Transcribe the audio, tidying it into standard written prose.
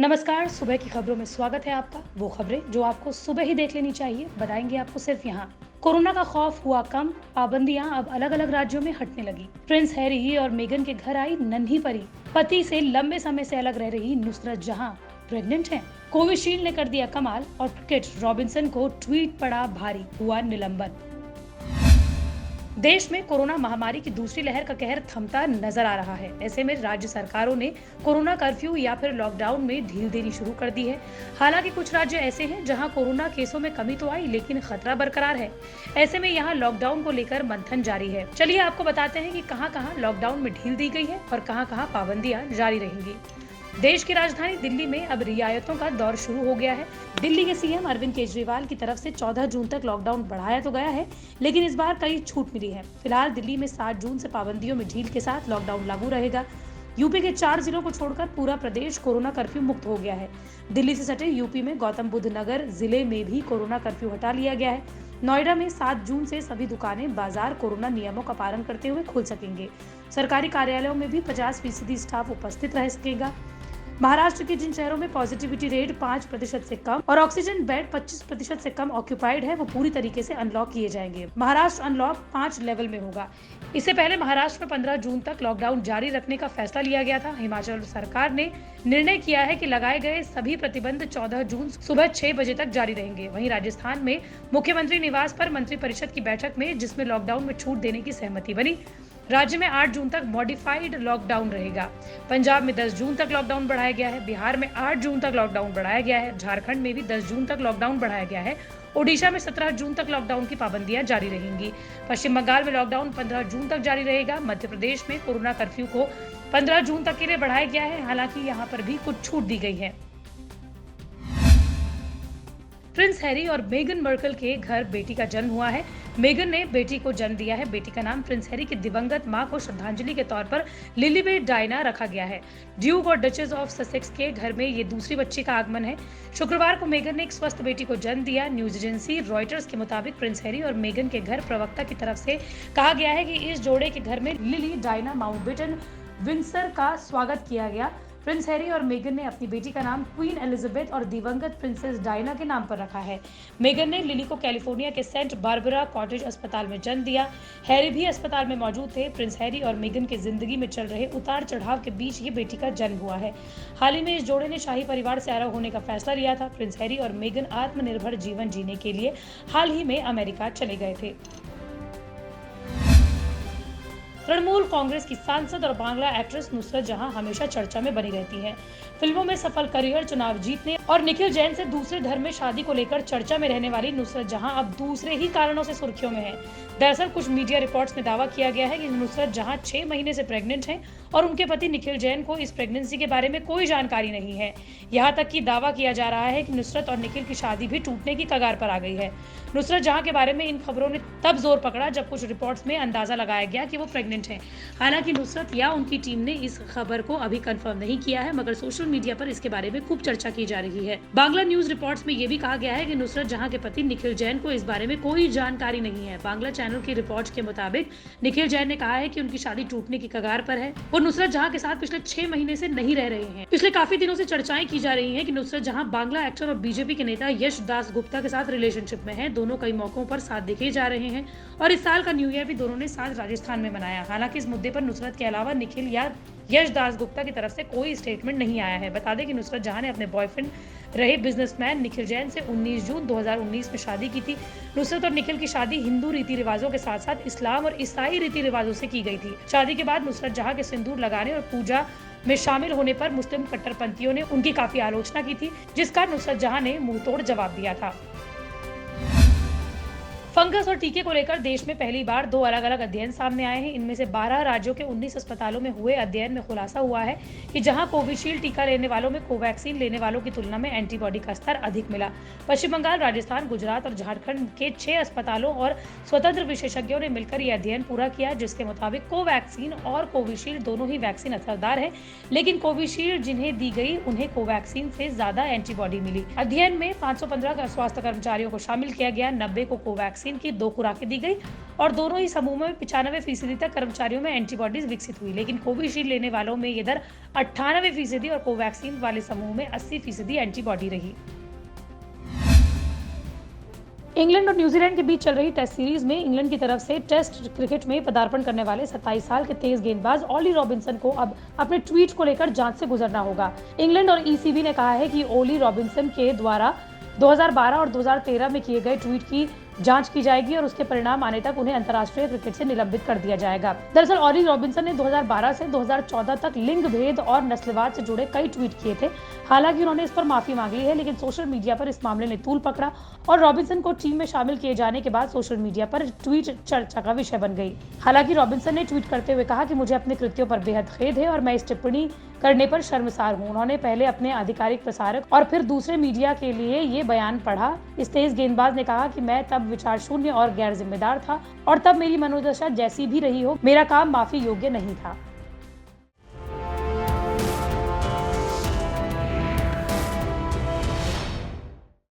नमस्कार, सुबह की खबरों में स्वागत है आपका। वो खबरें जो आपको सुबह ही देख लेनी चाहिए, बताएंगे आपको सिर्फ यहाँ। कोरोना का खौफ हुआ कम, पाबंदियां अब अलग अलग राज्यों में हटने लगी। प्रिंस हैरी और मेगन के घर आई नन्ही परी। पति से लंबे समय से अलग रह रही नुसरत जहां प्रेग्नेंट हैं। कोविशील्ड ने कर दिया कमाल और क्रिकेट रॉबिन्सन को ट्वीट पड़ा भारी, हुआ निलंबन। देश में कोरोना महामारी की दूसरी लहर का कहर थमता नजर आ रहा है। ऐसे में राज्य सरकारों ने कोरोना कर्फ्यू या फिर लॉकडाउन में ढील देनी शुरू कर दी है। हालांकि कुछ राज्य ऐसे हैं जहां कोरोना केसों में कमी तो आई, लेकिन खतरा बरकरार है। ऐसे में यहां लॉकडाउन को लेकर मंथन जारी है। चलिए आपको बताते हैं कि कहां-कहां लॉकडाउन में ढील दी गई है और कहां-कहां पाबंदियां जारी रहेंगी। देश की राजधानी दिल्ली में अब रियायतों का दौर शुरू हो गया है। दिल्ली के सीएम अरविंद केजरीवाल की तरफ से 14 जून तक लॉकडाउन बढ़ाया तो गया है, लेकिन इस बार कई छूट मिली है। फिलहाल दिल्ली में 7 जून से पाबंदियों में ढील के साथ लॉकडाउन लागू रहेगा। यूपी के 4 जिलों को छोड़कर पूरा प्रदेश कोरोना कर्फ्यू मुक्त हो गया है। दिल्ली से सटे यूपी में गौतम बुद्ध नगर जिले में भी कोरोना कर्फ्यू हटा लिया गया है। नोएडा में 7 जून से सभी दुकानें, बाजार कोरोना नियमों का पालन करते हुए खुल सकेंगे। सरकारी कार्यालयों में भी 50% स्टाफ उपस्थित रह सकेगा। महाराष्ट्र के जिन शहरों में पॉजिटिविटी रेट 5% से कम और ऑक्सीजन बेड 25% से कम ऑक्यूपाइड है, वो पूरी तरीके से अनलॉक किए जाएंगे। महाराष्ट्र अनलॉक 5 लेवल में होगा। इससे पहले महाराष्ट्र में 15 जून तक लॉकडाउन जारी रखने का फैसला लिया गया था। हिमाचल सरकार ने निर्णय किया है कि लगाए गए सभी प्रतिबंध 14 जून सुबह 6 बजे तक जारी रहेंगे। वहीं राजस्थान में मुख्यमंत्री निवास पर मंत्रिपरिषद की बैठक में जिसमें लॉकडाउन में छूट देने की सहमति बनी। राज्य में 8 जून तक मॉडिफाइड लॉकडाउन रहेगा। पंजाब में 10 जून तक लॉकडाउन बढ़ाया गया है। बिहार में 8 जून तक लॉकडाउन बढ़ाया गया है। झारखंड में भी 10 जून तक लॉकडाउन बढ़ाया गया है। ओडिशा में 17 जून तक लॉकडाउन की पाबंदियां जारी रहेंगी। पश्चिम बंगाल में लॉकडाउन 15 जून तक जारी रहेगा। मध्य प्रदेश में कोरोना कर्फ्यू को 15 जून तक के लिए बढ़ाया गया है। हालांकि यहाँ पर भी कुछ छूट दी गई है। प्रिंस हैरी और मेगन मर्कल के घर बेटी का जन्म हुआ है। मेगन ने बेटी को जन्म दिया है। बेटी का नाम प्रिंस हैरी की दिवंगत मां को श्रद्धांजलि के तौर पर लिलीबेट डायना रखा गया है। ड्यूक और डचेस ऑफ ससेक्स के घर में ये दूसरी बच्ची का आगमन है। शुक्रवार को मेगन ने एक स्वस्थ बेटी को जन्म दिया। न्यूज एजेंसी रॉयटर्स के मुताबिक प्रिंस हैरी और मेगन के घर प्रवक्ता की तरफ से कहा गया है कि इस जोड़े के घर में लिली डायना माउंटबेटन विंडसर का स्वागत किया गया। प्रिंस हैरी और मेगन ने अपनी बेटी का नाम क्वीन एलिजाबेथ और दिवंगत प्रिंसेस डायना के नाम पर रखा है। मेगन ने लिली को कैलिफोर्निया के सेंट बारबरा कॉटेज अस्पताल में जन्म दिया। हैरी भी अस्पताल में मौजूद थे। प्रिंस हैरी और मेगन के जिंदगी में चल रहे उतार चढ़ाव के बीच ये बेटी का जन्म हुआ है। हाल ही में इस जोड़े ने शाही परिवार से अलग होने का फैसला लिया था। प्रिंस हैरी और मेगन आत्मनिर्भर जीवन जीने के लिए हाल ही में अमेरिका चले गए थे। तृणमूल कांग्रेस की सांसद और बांग्ला एक्ट्रेस नुसरत जहां हमेशा चर्चा में बनी रहती हैं। फिल्मों में सफल करियर, चुनाव जीतने और निखिल जैन से दूसरे धर्म में शादी को लेकर चर्चा में रहने वाली नुसरत जहां अब दूसरे ही कारणों से सुर्खियों में है। दरअसल कुछ मीडिया रिपोर्ट्स में दावा किया गया है कि नुसरत जहां 6 महीने से प्रेग्नेंट हैं और उनके पति निखिल जैन को इस प्रेगनेंसी के बारे में कोई जानकारी नहीं है। यहाँ तक कि दावा किया जा रहा है कि नुसरत और निखिल की शादी भी टूटने की कगार पर आ गई है। नुसरत जहां के बारे में इन खबरों ने तब जोर पकड़ा जब कुछ रिपोर्ट्स में अंदाजा लगाया गया कि वो प्रेग्नेंट हैं। हालांकि नुसरत या उनकी टीम ने इस खबर को अभी कंफर्म नहीं किया है, मगर सोशल मीडिया पर इसके बारे में खूब चर्चा की जा रही है। बांग्ला न्यूज रिपोर्ट्स में ये भी कहा गया है कि नुसरत जहां के पति निखिल जैन को इस बारे में कोई जानकारी नहीं है। बांग्ला चैनल की रिपोर्ट के मुताबिक निखिल जैन ने कहा है कि उनकी शादी टूटने की कगार पर है और नुसरत जहां के साथ पिछले 6 महीने से नहीं रह रहे हैं। पिछले काफी दिनों से चर्चाएं की जा रही है कि नुसरत जहां बांग्ला एक्टर और बीजेपी के नेता यश दास गुप्ता के साथ रिलेशनशिप में है। दोनों कई मौकों पर साथ दिखे जा रहे हैं और इस साल का न्यू ईयर भी दोनों ने साथ राजस्थान में मनाया। हालांकि इस मुद्दे पर नुसरत के अलावा निखिल या यश दास गुप्ता की तरफ से कोई स्टेटमेंट नहीं आया है। बता दें कि नुसरत जहां ने अपने बॉयफ्रेंड रहे बिजनेसमैन निखिल जैन से 19 जून 2019 में शादी की थी। नुसरत और निखिल की शादी हिंदू रीति रिवाजों के साथ साथ इस्लाम और ईसाई रीति रिवाजों से की गई थी। शादी के बाद नुसरत जहां के सिंदूर लगाने और पूजा में शामिल होने पर मुस्लिम कट्टरपंथियों ने उनकी काफी आलोचना की थी, जिसका नुसरत जहां ने मुंहतोड़ जवाब दिया था। फंगस और टीके को लेकर देश में पहली बार 2 अलग-अलग अध्ययन सामने आए हैं। इनमें से 12 राज्यों के 19 अस्पतालों में हुए अध्ययन में खुलासा हुआ है कि जहां कोविशील्ड टीका लेने वालों में कोवैक्सीन लेने वालों की तुलना में एंटीबॉडी का स्तर अधिक मिला। पश्चिम बंगाल, राजस्थान, गुजरात और झारखंड के 6 अस्पतालों और स्वतंत्र विशेषज्ञों ने मिलकर यह अध्ययन पूरा किया, जिसके मुताबिक कोवैक्सीन और कोविशील्ड दोनों ही वैक्सीन असरदार है, लेकिन कोविशील्ड जिन्हें दी गई उन्हें कोवैक्सीन से ज्यादा एंटीबॉडी मिली। अध्ययन में 515 स्वास्थ्य कर्मचारियों को शामिल किया गया। 90 को कोवैक्सीन वैक्सीन की 2 खुराकें दी गई और दोनों ही समूह में 95% तक कर्मचारियों में एंटीबॉडीज विकसित हुई, लेकिन कोविशील्ड लेने वालों में ये दर 98% और कोवैक्सीन वाले समूह में 80% एंटीबॉडी रही। इंग्लैंड और न्यूजीलैंड के बीच चल रही टेस्ट सीरीज में इंग्लैंड की तरफ से टेस्ट क्रिकेट में पदार्पण करने वाले 27 साल के तेज गेंदबाज ओली रॉबिन्सन को अब अपने ट्वीट को लेकर जांच से गुजरना होगा। इंग्लैंड और ईसीबी ने कहा है कि ओली रॉबिन्सन के द्वारा 2012 और 2013 में किए गए ट्वीट की जांच की जाएगी और उसके परिणाम आने तक उन्हें अंतर्राष्ट्रीय क्रिकेट से निलंबित कर दिया जाएगा। दरअसल ओली रॉबिन्सन ने 2012 से 2014 तक लिंग भेद और नस्लवाद से जुड़े कई ट्वीट किए थे। हालांकि उन्होंने इस पर माफी मांग ली है, लेकिन सोशल मीडिया पर इस मामले ने तूल पकड़ा और रॉबिन्सन को टीम में शामिल किए जाने के बाद सोशल मीडिया पर ट्वीट चर्चा का विषय बन गई। हालांकि रॉबिन्सन ने ट्वीट करते हुए कहा कि मुझे अपने कृत्यों पर बेहद खेद है और मैं इस टिप्पणी करने पर शर्मसार हूं। उन्होंने पहले अपने आधिकारिक प्रसारक और फिर दूसरे मीडिया के लिए ये बयान पढ़ा। इस तेज गेंदबाज ने कहा कि मैं तब विचार शून्य और गैर जिम्मेदार था और तब मेरी मनोदशा जैसी भी रही हो, मेरा काम माफी योग्य नहीं था।